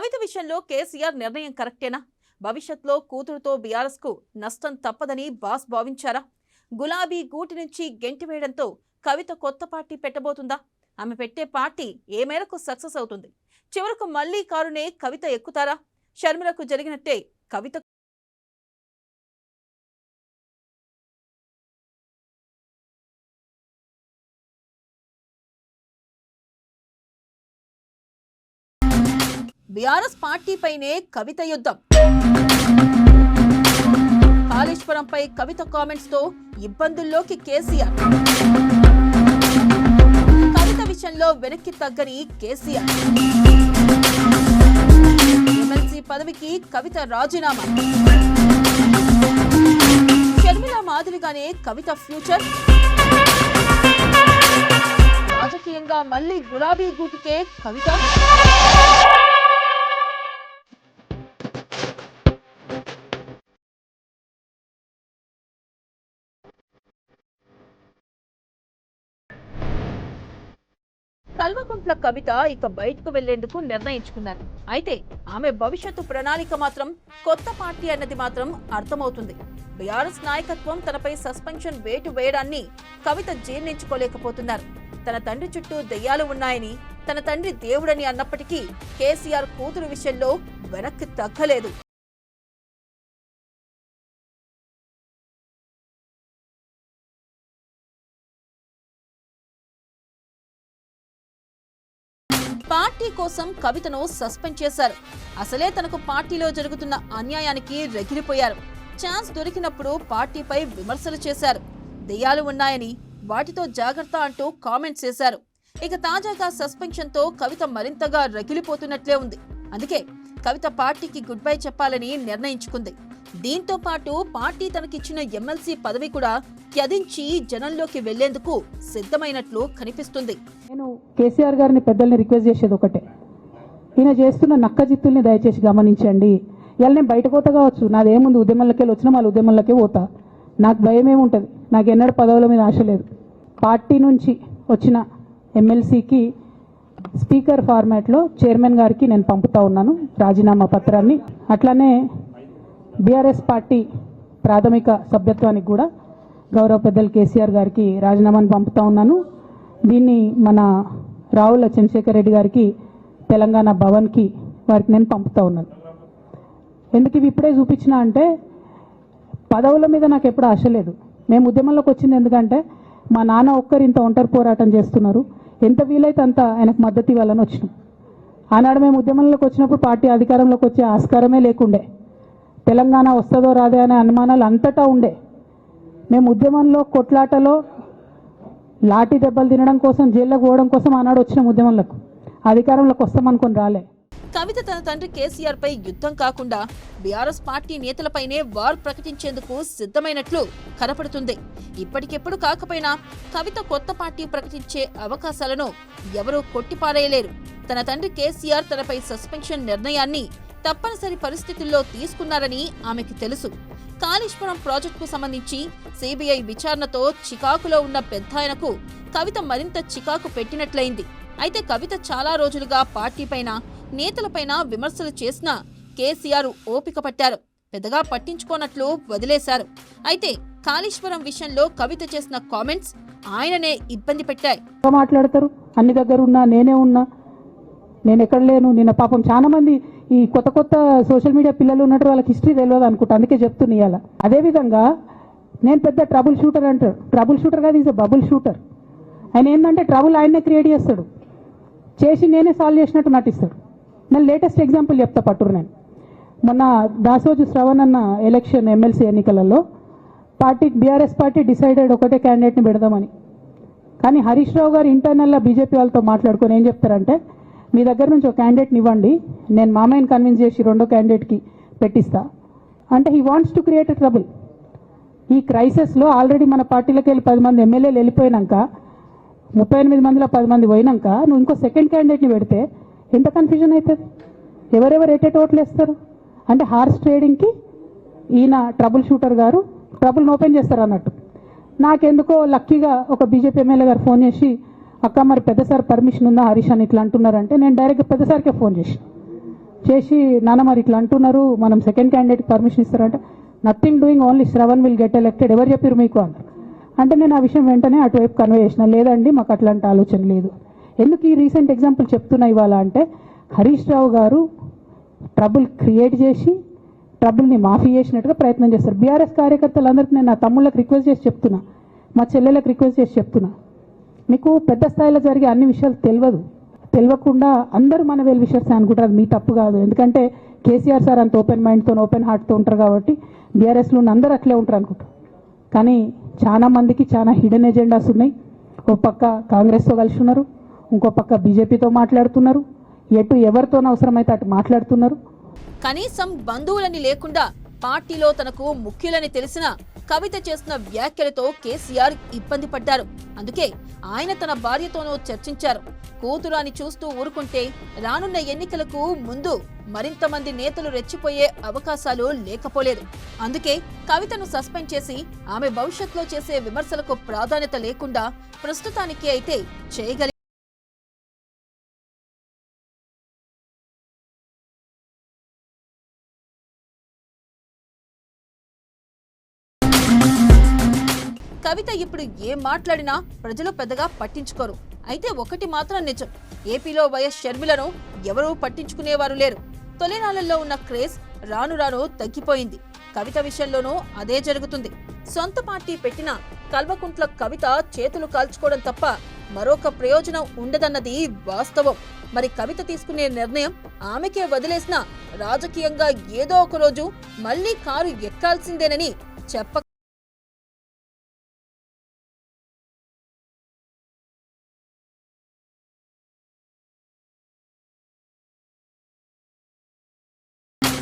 కవిత విషయంలో కేసీఆర్ నిర్ణయం కరెక్టేనా? భవిష్యత్తులో కూతురుతో బీఆర్ఎస్ కు నష్టం తప్పదని బాస్ భావించారా? గులాబీ గూటి నుంచి గెంటివేయడంతో కవిత కొత్త పార్టీ పెట్టబోతుందా? ఆమె పెట్టే పార్టీ ఏ మేరకు సక్సెస్ అవుతుంది? చివరకు మళ్లీ కారునే కవిత ఎక్కుతారా? షర్మిలకు జరిగినట్టే కవిత బీఆర్ఎస్ పార్టీపైనే కవిత యుద్ధం. కాళేశ్వరంపై కవిత కామెంట్స్ తో ఇబ్బందుల్లోకి కేసీఆర్. కవిత విషయంలో వెనక్కి తగ్గని కేసీఆర్. ఎమ్మెల్సీ పదవికి కవిత రాజీనామా. షర్మిల మాదిరిగానే కవిత ఫ్యూచర్. రాజకీయంగా మళ్లీ గులాబీ గూటికే కవిత. కల్వకుంట్ల కవిత ఇక బయటకు వెళ్లేందుకు నిర్ణయించుకున్నారు. అయితే ఆమె భవిష్యత్తు ప్రణాళిక మాత్రం కొత్త పార్టీ అన్నది మాత్రం అర్థమవుతుంది. బీఆర్ఎస్ నాయకత్వం తనపై సస్పెన్షన్ వేటు వేయడాన్ని కవిత జీర్ణించుకోలేకపోతున్నారు. తన తండ్రి చుట్టూ దెయ్యాలు ఉన్నాయని, తన తండ్రి దేవుడని అన్నప్పటికీ కేసీఆర్ కూతురు విషయంలో వెనక్కి తగ్గలేదు. పార్టీ కోసం కవితను సస్పెండ్ చేశారు. అసలే తనకు పార్టీలో జరుగుతున్న అన్యాయానికి రగిలిపోయారు. ఛాన్స్ దొరికినప్పుడు పార్టీపై విమర్శలు చేశారు. దెయ్యాలు ఉన్నాయని, వాటితో జాగ్రత్త అంటూ కామెంట్స్ చేశారు. ఇక తాజాగా సస్పెన్షన్ తో కవిత మరింతగా రగిలిపోతున్నట్లే ఉంది. అందుకే కవిత పార్టీకి గుడ్ బై చెప్పాలని నిర్ణయించుకుంది. దీంతో పాటు పార్టీ తనకిచ్చిన ఎమ్మెల్సీ పదవి కూడా త్యజించి జనంలోకి వెళ్లేందుకు సిద్ధమైనట్లు కనిపిస్తుంది. నేను కేసీఆర్ గారిని పెద్దల్ని రిక్వెస్ట్ చేసేది ఒకటే, ఈయన చేస్తున్న నక్కజిత్తుల్ని దయచేసి గమనించండి. ఇవాళ నేను బయట పోతా కావచ్చు, నాదేముంది, ఉద్యమంలోకి వచ్చిన వాళ్ళ ఉద్యమంలోకే పోతా, నాకు భయం ఏముంటుంది, నాకు ఎన్నడూ పదవుల మీద ఆశ లేదు. పార్టీ నుంచి వచ్చిన ఎమ్మెల్సీకి స్పీకర్ ఫార్మాట్లో చైర్మన్ గారికి నేను పంపుతా ఉన్నాను రాజీనామా పత్రాన్ని. అట్లానే బీఆర్ఎస్ పార్టీ ప్రాథమిక సభ్యత్వానికి కూడా గౌరవ పెద్దలు కేసీఆర్ గారికి రాజీనామాను పంపుతా ఉన్నాను. దీన్ని మన రావుల చంద్రశేఖర్ రెడ్డి గారికి తెలంగాణ భవన్కి వారికి నేను పంపుతా ఉన్నాను. ఎందుకు ఇవి ఇప్పుడే చూపించిన అంటే, పదవుల మీద నాకు ఎప్పుడు ఆశ లేదు. మేము ఉద్యమంలోకి వచ్చింది ఎందుకంటే మా నాన్న ఒక్కరు ఇంత ఒంటరి పోరాటం చేస్తున్నారు, ఎంత వీలైతే అంత ఆయనకు మద్దతు ఇవ్వాలని వచ్చినాం. ఆనాడు మేము ఉద్యమంలోకి వచ్చినప్పుడు పార్టీ అధికారంలోకి వచ్చే ఆస్కారమే లేకుండే. తెలంగాణ వస్తుందో రాదే అనే అనుమానాలు అంతటా ఉండే. మేము ఉద్యమంలో కొట్లాటలో లాఠీ దెబ్బలు తినడం కోసం, జైల్లోకి పోవడం కోసం ఆనాడు వచ్చిన ఉద్యమంలోకి, అధికారంలోకి వస్తామనుకొని రాలే. కవిత తన తండ్రి కేసీఆర్ పై యుద్ధం కాకుండా బీఆర్ఎస్ పార్టీ నేతలపైనే వార్ ప్రకటించేందుకు సిద్ధమైనట్లు కనపడుతుంది. ఇప్పటికెప్పుడు కాకపోయినా కవిత కొత్త పార్టీ ప్రకటించే అవకాశాలను ఎవరూ కొట్టిపారేయలేరు. తన తండ్రి కేసీఆర్ తనపై సస్పెన్షన్ నిర్ణయాన్ని తప్పనిసరి పరిస్థితుల్లో తీసుకున్నారని ఆమెకి తెలుసు. కాళేశ్వరం ప్రాజెక్టుకు సంబంధించి సిబిఐ విచారణతో చికాకులో ఉన్న పెద్దాయనకు కవిత మరింత చికాకు పెట్టినట్లయింది. అయితే కవిత చాలా రోజులుగా పార్టీపైన, నేతలపైన విమర్శలు చేసినా కేసీఆర్ ఓపిక పట్టారు. పెద్దగా పట్టించుకోనట్లు వదిలేశారు. అయితే కాళేశ్వరం విషయంలో కవిత చేసిన కామెంట్స్ ఆయననే ఇబ్బంది పెట్టాయి. మాట్లాడతారు, అన్ని దగ్గర ఉన్నా, నేనే ఉన్నా, నేను ఎక్కడ లేను. నిన్న పాపం చాలా మంది ఈ కొత్త కొత్త సోషల్ మీడియా పిల్లలు ఉన్నట్టు వాళ్ళకి హిస్టరీ తెలియదు అనుకుంటా, అందుకే చెప్తున్నా ఇవాళ. అదేవిధంగా నేను పెద్ద ట్రబుల్ షూటర్ అంటారు. ట్రబుల్ షూటర్ కాదు, ఈజ్ ఎ బబుల్ షూటర్. ఆయన ఏంటంటే ట్రబుల్ ఆయన్నే క్రియేట్ చేస్తాడు, చేసి నేనే సాల్వ్ చేసినట్టు నటిస్తాడు. నేను లేటెస్ట్ ఎగ్జాంపుల్ చెప్తా పట్టురు. నేను మొన్న దాసోజు శ్రవణ్ అన్న ఎలక్షన్ ఎమ్మెల్సీ ఎన్నికలలో బీఆర్ఎస్ పార్టీ డిసైడెడ్ ఒకటే క్యాండిడేట్ని పెడదామని. కానీ హరీష్ రావు గారు ఇంటర్నల్గా బీజేపీ వాళ్ళతో మాట్లాడుకొని ఏం చెప్తారంటే, మీ దగ్గర నుంచి ఒక క్యాండిడేట్ని ఇవ్వండి, నేను మామయ్యని కన్విన్స్ చేసి రెండో క్యాండిడేట్కి పెట్టిస్తా అంటే he wants to create a trouble. ఈ క్రైసిస్లో ఆల్రెడీ మన పార్టీలోకి వెళ్ళి 10 మంది ఎమ్మెల్యేలు వెళ్ళిపోయినాక, 38 మందిలో 10 మంది పోయినాక నువ్వు ఇంకో సెకండ్ క్యాండిడేట్ని పెడితే ఎంత కన్ఫ్యూజన్ అవుతుంది, ఎవరెవరు ఎట్టేట ఓట్లు వేస్తారు అంటే హార్స్ ట్రేడింగ్కి ఈయన ట్రబుల్ షూటర్ గారు ట్రబుల్ని ఓపెన్ చేస్తారు అన్నట్టు. నాకెందుకో లక్కీగా ఒక బీజేపీ ఎమ్మెల్యే గారు ఫోన్ చేసి, అక్క మరి పెద్దసారి పర్మిషన్ ఉందా హరీష్ అని ఇట్లా అంటున్నారంటే, నేను డైరెక్ట్గా పెద్దసారికే ఫోన్ చేసి చేసి నాన్న మరి ఇట్లా అంటున్నారు, మనం సెకండ్ క్యాండిడేట్కి పర్మిషన్ ఇస్తారంటే nothing doing, only Shravan will get elected, ఎవరు చెప్పారు మీకు అన్నారు. అంటే నేను ఆ విషయం వెంటనే అటువైపు కన్వే చేసిన, లేదండి మాకు అట్లాంటి ఆలోచన లేదు. ఎందుకు ఈ రీసెంట్ ఎగ్జాంపుల్ చెప్తున్నా ఇవాళ అంటే, హరీష్ రావు గారు ట్రబుల్ క్రియేట్ చేసి ట్రబుల్ని మాఫీ చేసినట్టుగా ప్రయత్నం చేస్తారు. బీఆర్ఎస్ కార్యకర్తలందరికీ నేను నా తమ్ముళ్ళకి రిక్వెస్ట్ చేసి చెప్తున్నా, మా చెల్లెలకు రిక్వెస్ట్ చేసి చెప్తున్నా, మీకు పెద్ద స్థాయిలో జరిగే అన్ని విషయాలు తెలియకుండా అందరూ మన వెల్ విషర్స్ అనుకుంటారు. మీ తప్పు కాదు, ఎందుకంటే కేసీఆర్ సార్ అంత ఓపెన్ మైండ్తో ఓపెన్ హార్ట్తో ఉంటారు కాబట్టి బీఆర్ఎస్లో ఉన్న అందరూ అట్లే ఉంటారు అనుకుంటారు. కానీ చాలా మందికి చాలా హిడెన్ ఎజెండాస్ ఉన్నాయి. ఒక పక్క కాంగ్రెస్తో కలిసి ఉన్నారు, ఇంకో పక్క బీజేపీతో మాట్లాడుతున్నారు, ఎటు ఎవరితోనూ అవసరమైతే అటు మాట్లాడుతున్నారు. కనీసం బంధువులని లేకుండా పార్టీలో తనకు ముఖ్యులని తెలిసిన కవిత చేసిన వ్యాఖ్యలతో కేసీఆర్ ఇబ్బంది పడ్డారు. అందుకే ఆయన తన భార్యతోనూ చర్చించారు. కూతురాని చూస్తూ ఊరుకుంటే రానున్న ఎన్నికలకు ముందు మరింత మంది నేతలు రెచ్చిపోయే అవకాశాలు లేకపోలేదు. అందుకే కవితను సస్పెండ్ చేసి ఆమె భవిష్యత్తులో చేసే విమర్శలకు ప్రాధాన్యత లేకుండా ప్రస్తుతానికి అయితే చేయగలిగారు. కవిత ఇప్పుడు ఏం మాట్లాడినా ప్రజలు పెద్దగా పట్టించుకోరు. అయితే ఒకటి మాత్రం నిజం, ఏపీలో వైఎస్ షర్మిలను ఎవరూ పట్టించుకునేవారు లేరు. తొలినాళ్లలో ఉన్న క్రేజ్ రాను రాను తగ్గిపోయింది. కవిత విషయంలోనూ అదే జరుగుతుంది. సొంత పార్టీ పెట్టిన కల్వకుంట్ల కవిత చేతులు కాల్చుకోవడం తప్ప మరొక ప్రయోజనం ఉండదన్నది వాస్తవం. మరి కవిత తీసుకునే నిర్ణయం ఆమెకే వదిలేసినా రాజకీయంగా ఏదో ఒక రోజు మళ్లీ కారు ఎక్కాల్సిందేనని చెప్ప